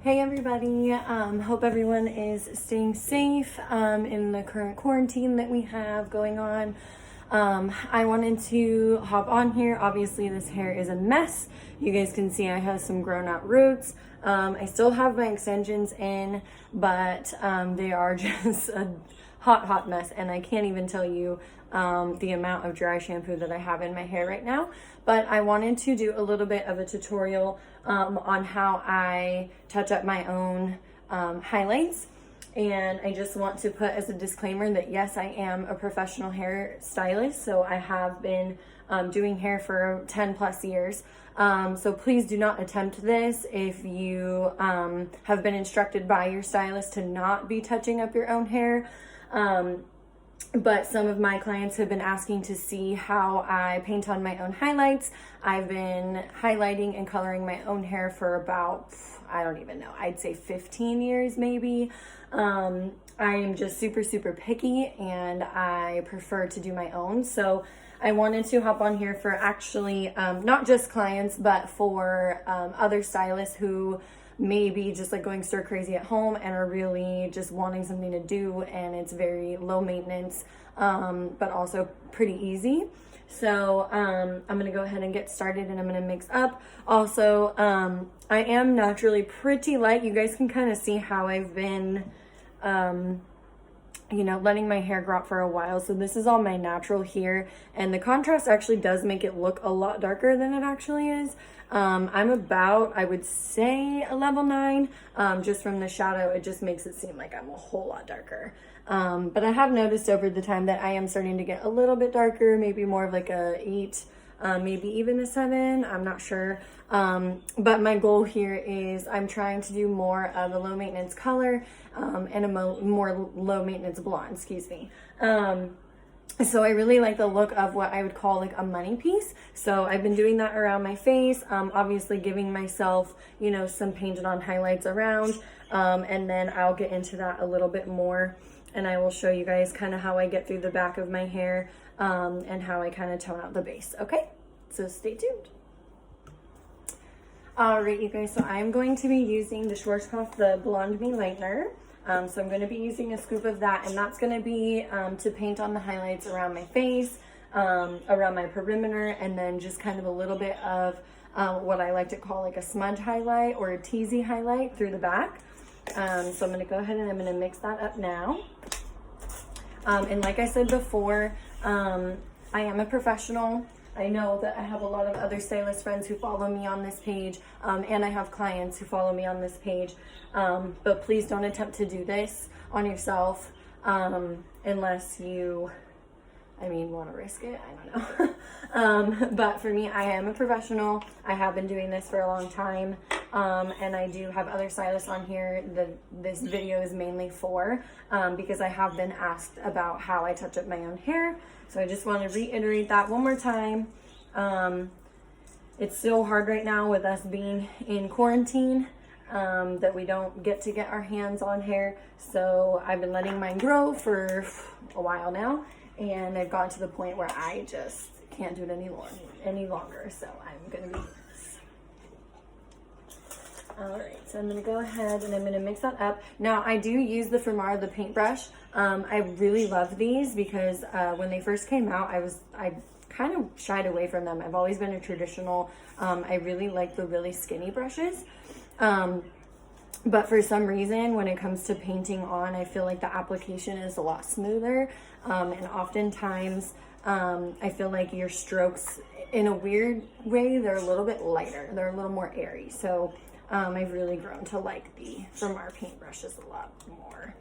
Hey everybody, hope everyone is staying safe in the current quarantine that we have going on. I wanted to hop on here. Obviously this hair is a mess. You guys can see I have some grown out roots. I still have my extensions in, but they are just a hot mess, and I can't even tell you the amount of dry shampoo that I have in my hair right now. But I wanted to do a little bit of a tutorial on how I touch up my own highlights. And I just want to put as a disclaimer that yes, I am a professional hair stylist, so I have been doing hair for 10 plus years. So please do not attempt this if you have been instructed by your stylist to not be touching up your own hair. But some of my clients have been asking to see how I paint on my own highlights. I've been highlighting and coloring my own hair for about, I don't even know, I'd say 15 years maybe. I am just super picky, and I prefer to do my own. So I wanted to hop on here for actually not just clients, but for other stylists who maybe just like going stir crazy at home and are really just wanting something to do, and it's very low maintenance, but also pretty easy. So I'm gonna go ahead and get started, and I'm gonna mix up. Also, I am naturally pretty light. You guys can kind of see how I've been letting my hair grow out for a while. So this is all my natural here, and the contrast actually does make it look a lot darker than it actually is. I'm about, I would say, a level 9. Just from the shadow, it just makes it seem like I'm a whole lot darker. But I have noticed over the time that I am starting to get a little bit darker, maybe more of like a 8, maybe even a 7, I'm not sure. But my goal here is I'm trying to do more of a low maintenance color and a more low maintenance blonde, excuse me. So I really like the look of what I would call like a money piece. So I've been doing that around my face, obviously giving myself, some painted on highlights around, and then I'll get into that a little bit more, and I will show you guys kind of how I get through the back of my hair and how I kind of tone out the base. Okay, so stay tuned. All right, you guys, so I'm going to be using the Schwarzkopf, the Blonde Me Lightener. So I'm going to be using a scoop of that, and that's going to be to paint on the highlights around my face, around my perimeter, and then just kind of a little bit of what I like to call like a smudge highlight or a teasy highlight through the back. So I'm going to go ahead and I'm going to mix that up now. And like I said before, I am a professional. I know that I have a lot of other stylist friends who follow me on this page, and I have clients who follow me on this page, but please don't attempt to do this on yourself unless you, want to risk it. I don't know. But for me, I am a professional. I have been doing this for a long time, and I do have other stylists on here that this video is mainly for, because I have been asked about how I touch up my own hair. So I just want to reiterate that one more time. It's so hard right now with us being in quarantine that we don't get to get our hands on hair. So I've been letting mine grow for a while now, and I've gotten to the point where I just can't do it any longer. So I'm going to be all right, so I'm going to go ahead and I'm going to mix that up. Now, I do use the Firmar, the paintbrush. I really love these because when they first came out, I kind of shied away from them. I've always been a traditional. I really like the really skinny brushes. But for some reason, when it comes to painting on, I feel like the application is a lot smoother. And oftentimes, I feel like your strokes, in a weird way, they're a little bit lighter. They're a little more airy. So I've really grown to like the Firmar paintbrushes a lot more.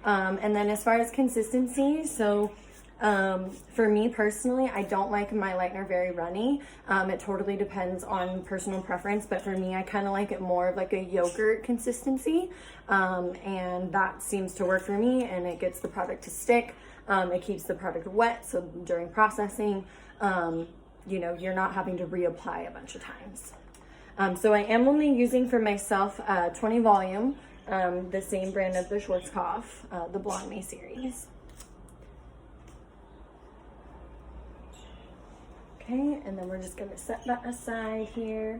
And then as far as consistency, so for me personally, I don't like my lightener very runny. It totally depends on personal preference, but for me, I kind of like it more of like a yogurt consistency. And that seems to work for me, and it gets the product to stick. It keeps the product wet, so during processing, you're not having to reapply a bunch of times. So I am only using for myself 20 volume, the same brand of the Schwarzkopf, the Blonde Me series. Okay, and then we're just going to set that aside here.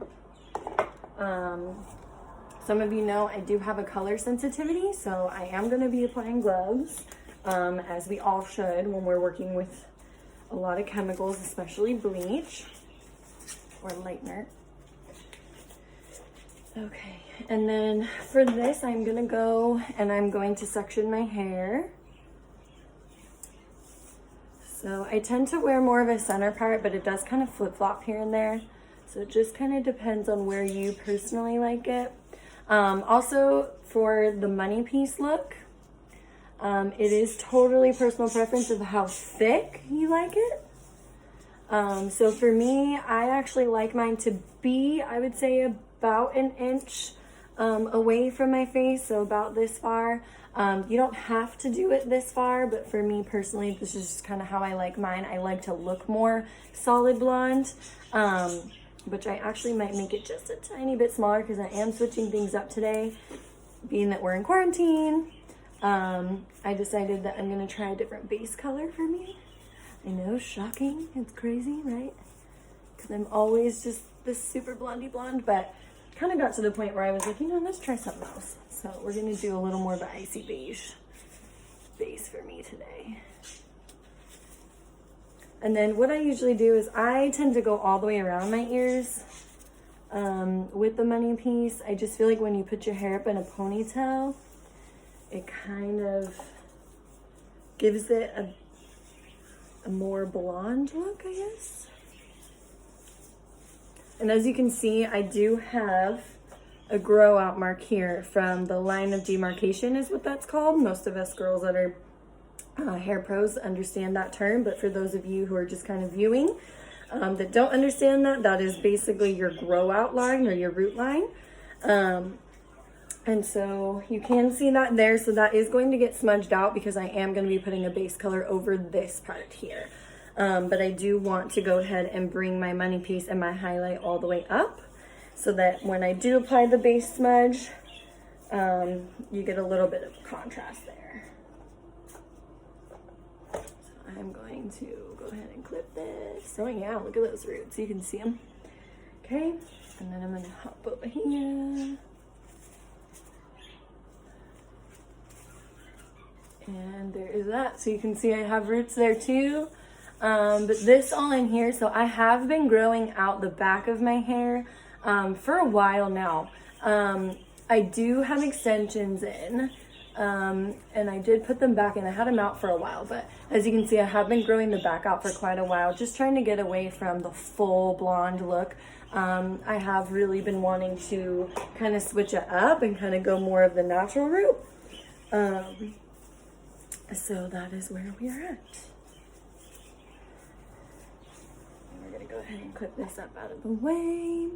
some of you know I do have a color sensitivity, so I am going to be applying gloves, as we all should when we're working with a lot of chemicals, especially bleach or lightener. Okay, and then for this, I'm gonna go and I'm going to section my hair. So I tend to wear more of a center part, but it does kind of flip-flop here and there. So it just kind of depends on where you personally like it. Also, for the money piece look, it is totally personal preference of how thick you like it. So for me, I actually like mine to be, I would say, about an inch away from my face, so about this far. You don't have to do it this far, but for me personally, this is just kind of how I like mine. I like to look more solid blonde, which I actually might make it just a tiny bit smaller because I am switching things up today. Being that we're in quarantine, I decided that I'm going to try a different base color for me. I know, shocking, it's crazy, right? Because I'm always just this super blondie blonde, but kind of got to the point where I was like, you know, let's try something else. So we're gonna do a little more of an icy beige base for me today. And then what I usually do is I tend to go all the way around my ears with the money piece. I just feel like when you put your hair up in a ponytail, it kind of gives it a more blonde look, I guess. And as you can see, I do have a grow out mark here from the line of demarcation is what that's called. Most of us girls that are hair pros understand that term, but for those of you who are just kind of viewing that don't understand that, that is basically your grow out line or your root line. And so you can see that there. So that is going to get smudged out because I am going to be putting a base color over this part here. But I do want to go ahead and bring my money piece and my highlight all the way up so that when I do apply the base smudge, you get a little bit of contrast there. So I'm going to go ahead and clip this. Oh yeah, look at those roots. You can see them. Okay, and then I'm going to hop over here. And there is that. So you can see I have roots there too. But this all in here, so I have been growing out the back of my hair for a while now. I do have extensions in, and I did put them back in. I had them out for a while, but as you can see, I have been growing the back out for quite a while, just trying to get away from the full blonde look. I have really been wanting to kind of switch it up and kind of go more of the natural route. So that is where we are at. We're gonna go ahead and clip this up out of the way.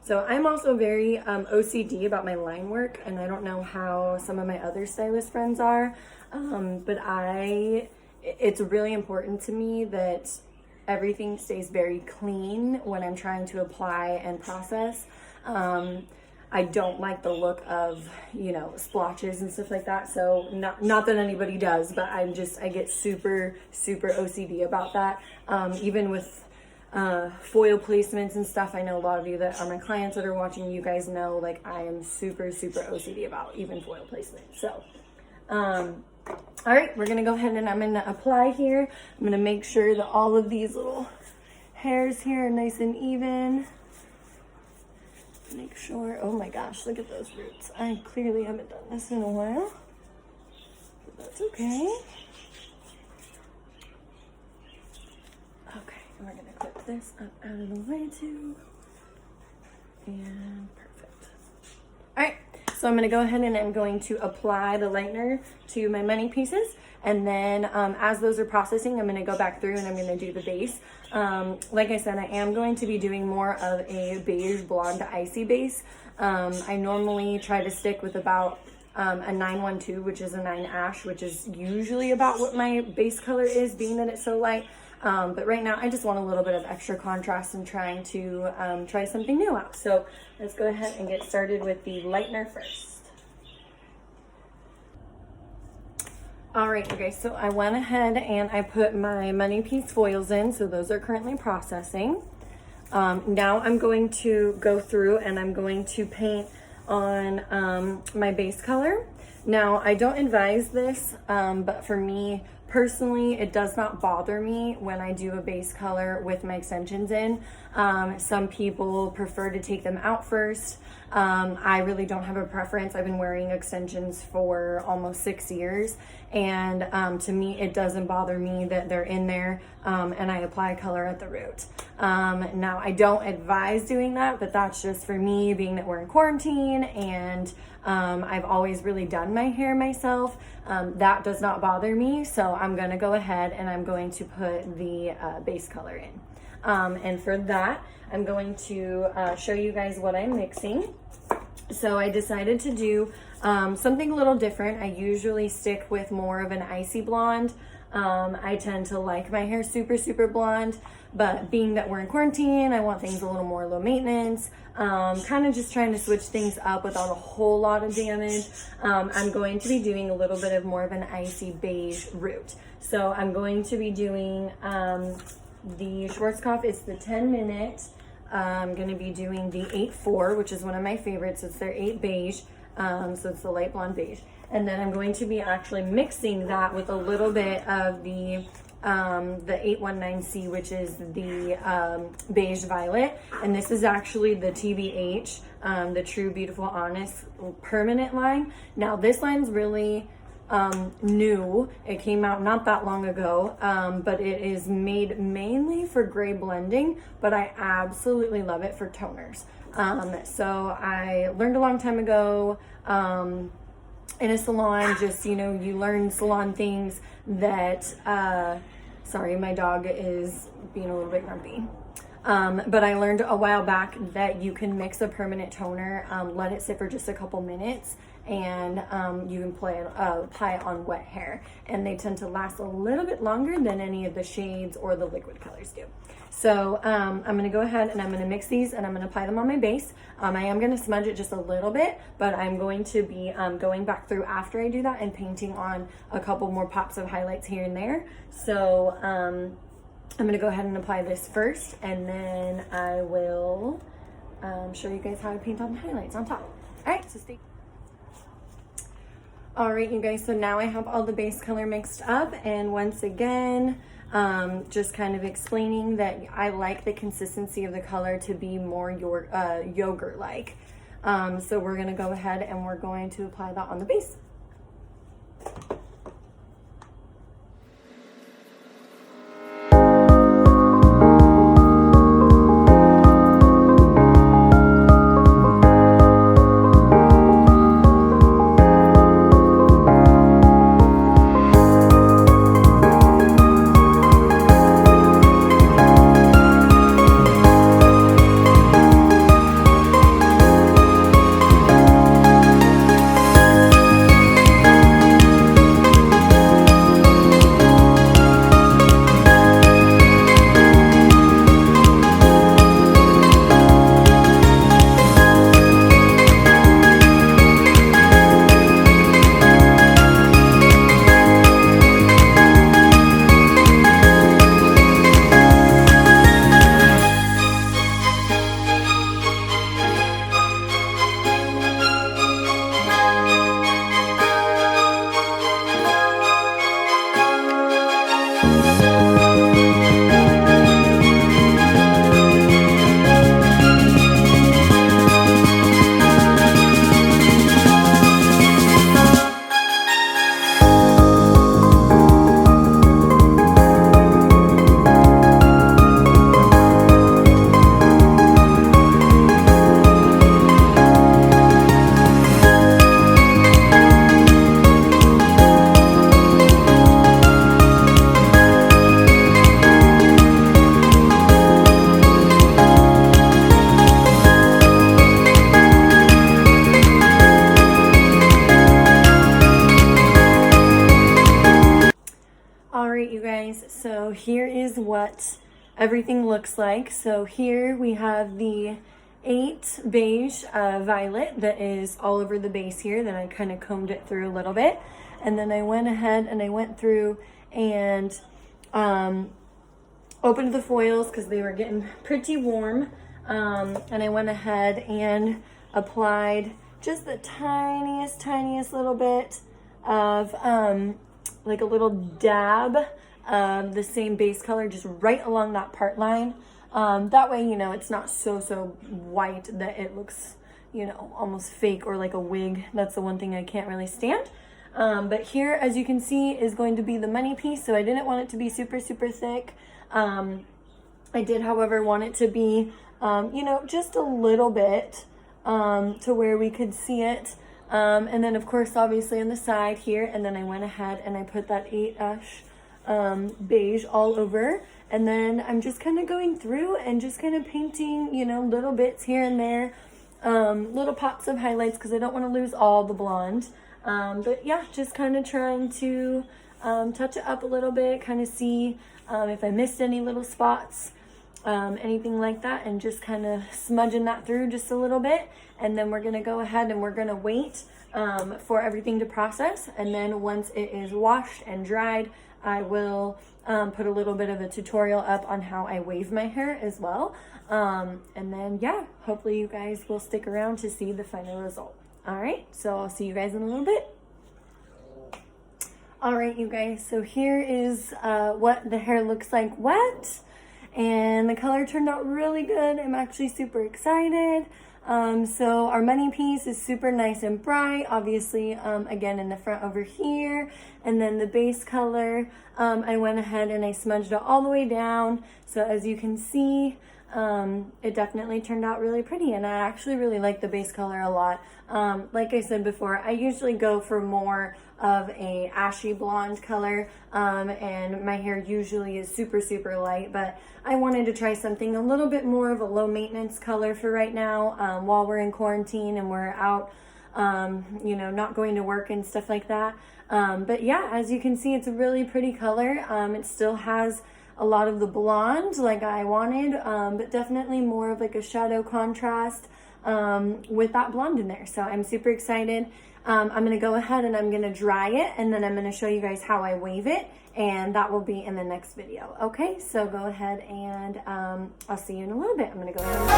So I'm also very OCD about my line work, and I don't know how some of my other stylist friends are, but it's really important to me that everything stays very clean when I'm trying to apply and process. I don't like the look of, you know, splotches and stuff like that. So not that anybody does, but I get super, super OCD about that. Even with foil placements and stuff, I know a lot of you that are my clients that are watching, you guys know, like, I am super, super OCD about even foil placement. So, all right, we're gonna go ahead and I'm gonna apply here. I'm gonna make sure that all of these little hairs here are nice and even. Make sure, oh my gosh, look at those roots. I clearly haven't done this in a while, but that's okay. Okay, and we're gonna clip this up out of the way too. And perfect. All right, so I'm gonna go ahead and I'm going to apply the lightener to my money pieces. And then as those are processing, I'm going to go back through and I'm going to do the base. Like I said, I am going to be doing more of a beige blonde icy base. I normally try to stick with about a 912, which is a 9 ash, which is usually about what my base color is, being that it's so light. But right now I just want a little bit of extra contrast and trying to try something new out. So let's go ahead and get started with the lightener first. All right, okay, so I went ahead and I put my money piece foils in, so those are currently processing. Now I'm going to go through and I'm going to paint on my base color. Now I don't advise this, but for me personally, it does not bother me when I do a base color with my extensions in. Some people prefer to take them out first. I really don't have a preference. I've been wearing extensions for almost 6 years, and to me it doesn't bother me that they're in there, and I apply color at the root. Now I don't advise doing that, but that's just for me, being that we're in quarantine, and I've always really done my hair myself. That does not bother me, so I'm gonna go ahead and I'm going to put the base color in. And for that, I'm going to show you guys what I'm mixing. So I decided to do something a little different. I usually stick with more of an icy blonde. I tend to like my hair super blonde, but being that we're in quarantine, I want things a little more low maintenance. Kind of just trying to switch things up without a whole lot of damage. I'm going to be doing a little bit of more of an icy beige root. So I'm going to be doing the Schwarzkopf. It's the 10-minute. I'm going to be doing the 8-4, which is one of my favorites. It's their 8 beige, so it's the light blonde beige. And then I'm going to be actually mixing that with a little bit of the 819C, which is the beige violet. And this is actually the TBH, the True Beautiful Honest permanent line. Now this line's really new. It came out not that long ago, but it is made mainly for gray blending, but I absolutely love it for toners. So I learned a long time ago in a salon, just, you know, you learn salon things that, sorry, my dog is being a little bit grumpy. But I learned a while back that you can mix a permanent toner, let it sit for just a couple minutes, and you can apply it on wet hair, and they tend to last a little bit longer than any of the shades or the liquid colors do. So I'm going to go ahead and I'm going to mix these and I'm going to apply them on my base. I am going to smudge it just a little bit, but I'm going to be going back through after I do that and painting on a couple more pops of highlights here and there. So I'm going to go ahead and apply this first, and then I will show you guys how I paint on the highlights on top. All right, so stay. All right, you guys, so now I have all the base color mixed up, and once again, just kind of explaining that I like the consistency of the color to be more yogurt-like. So we're gonna go ahead and we're going to apply that on the base. So here is what everything looks like. So here we have the 8 beige violet that is all over the base here. Then I kind of combed it through a little bit, and then I went ahead and I went through and opened the foils because they were getting pretty warm. And I went ahead and applied just the tiniest little bit of like a little dab of the same base color just right along that part line. That way, you know, it's not so white that it looks, you know, almost fake or like a wig. That's the one thing I can't really stand. But here, as you can see, is going to be the money piece. So I didn't want it to be super thick. I did, however, want it to be, you know, just a little bit to where we could see it. And then, of course, obviously on the side here. And then I went ahead and I put that 8-ash beige all over. And then I'm just kind of going through and just kind of painting, you know, little bits here and there, little pops of highlights because I don't want to lose all the blonde. But yeah, just kind of trying to touch it up a little bit, kind of see if I missed any little spots, anything like that, and just kind of smudging that through just a little bit. And then we're going to go ahead and we're going to wait for everything to process. And then once it is washed and dried, I will put a little bit of a tutorial up on how I wave my hair as well. And then, yeah, hopefully you guys will stick around to see the final result. All right, so I'll see you guys in a little bit. All right, you guys, so here is what the hair looks like wet. And the color turned out really good. I'm actually super excited. So our money piece is super nice and bright, obviously, again, in the front over here. And then the base color, I went ahead and I smudged it all the way down. So as you can see, it definitely turned out really pretty, and I actually really like the base color a lot. Like I said before, I usually go for more of a ashy blonde color, and my hair usually is super light, but I wanted to try something a little bit more of a low maintenance color for right now, while we're in quarantine and we're out, you know, not going to work and stuff like that. But yeah, as you can see, it's a really pretty color. It still has a lot of the blonde like I wanted, but definitely more of like a shadow contrast with that blonde in there. So I'm super excited. I'm going to go ahead and I'm going to dry it, and then I'm going to show you guys how I wave it, and that will be in the next video. Okay, so go ahead and I'll see you in a little bit. I'm going to go ahead and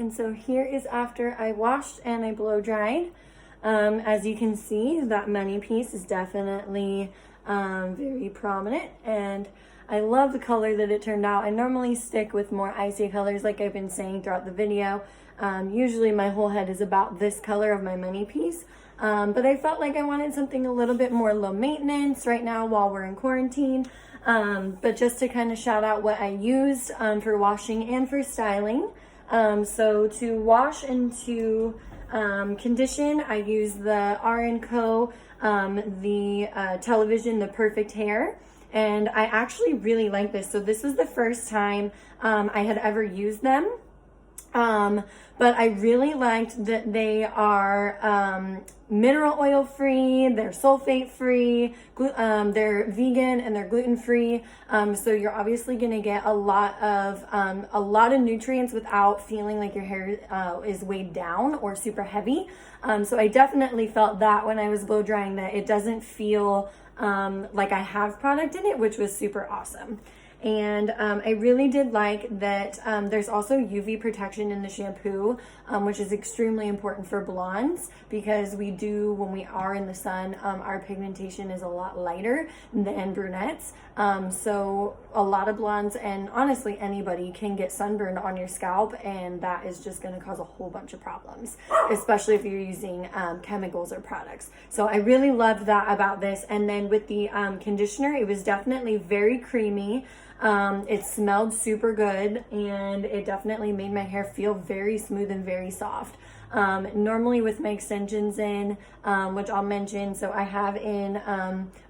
and so here is after I washed and I blow dried. As you can see, that money piece is definitely very prominent, and I love the color that it turned out. I normally stick with more icy colors like I've been saying throughout the video. Usually my whole head is about this color of my money piece, but I felt like I wanted something a little bit more low maintenance right now while we're in quarantine. But just to kind of shout out what I used for washing and for styling. So to wash and to condition, I use the R&Co, the television, the Perfect Hair, and I actually really like this. So this was the first time I had ever used them, but I really liked that they are mineral oil free, they're sulfate free, they're vegan, and they're gluten free. So you're obviously going to get a lot of nutrients without feeling like your hair is weighed down or super heavy. So I definitely felt that when I was blow drying, that it doesn't feel like I have product in it, which was super awesome. And I really did like that there's also UV protection in the shampoo, which is extremely important for blondes because when we are in the sun, our pigmentation is a lot lighter than brunettes. So a lot of blondes, and honestly anybody, can get sunburned on your scalp, and that is just going to cause a whole bunch of problems, especially if you're using chemicals or products. So I really loved that about this. And then with the conditioner, it was definitely very creamy. It smelled super good, and it definitely made my hair feel very smooth and very soft. Normally with my extensions in, which I'll mention, so I have in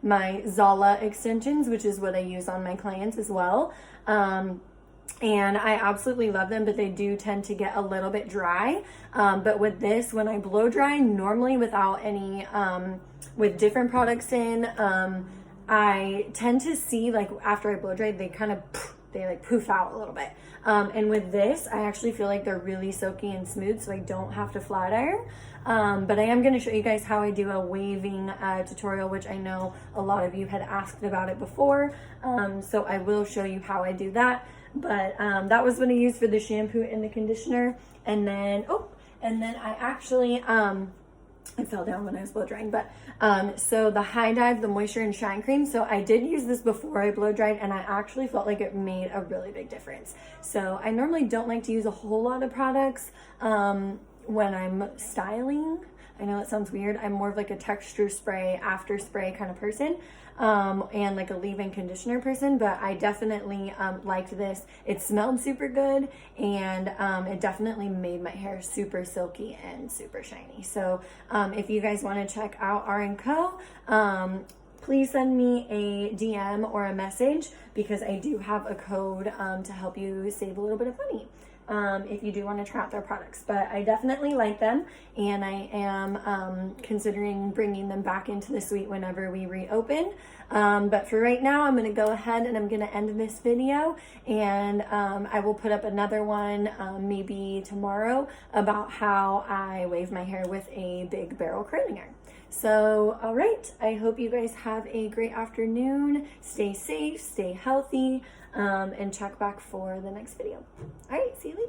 my Zala extensions, which is what I use on my clients as well. And I absolutely love them, but they do tend to get a little bit dry. But with this, when I blow dry, normally without any, with different products in, I tend to see, like, after I blow dry, they poof out a little bit. And with this, I actually feel like they're really silky and smooth, so I don't have to flat iron. But I am going to show you guys how I do a waving tutorial, which I know a lot of you had asked about it before. So I will show you how I do that. But that was what I used for the shampoo and the conditioner. And then, I actually, I fell down when I was blow drying, but so the High Dive, the Moisture and Shine Cream, so I did use this before I blow dried, and I actually felt like it made a really big difference. So I normally don't like to use a whole lot of products when I'm styling. I know it sounds weird. I'm more of like a texture spray, after spray kind of person, and like a leave-in conditioner person, but I definitely liked this. It smelled super good, and it definitely made my hair super silky and super shiny. So if you guys want to check out R&Co, please send me a DM or a message, because I do have a code to help you save a little bit of money. If you do want to try out their products. But I definitely like them, and I am considering bringing them back into the suite whenever we reopen. But for right now, I'm going to go ahead and I'm going to end this video, and I will put up another one maybe tomorrow about how I wave my hair with a big barrel curling iron. So, all right, I hope you guys have a great afternoon. Stay safe, stay healthy, and check back for the next video. All right, see you later.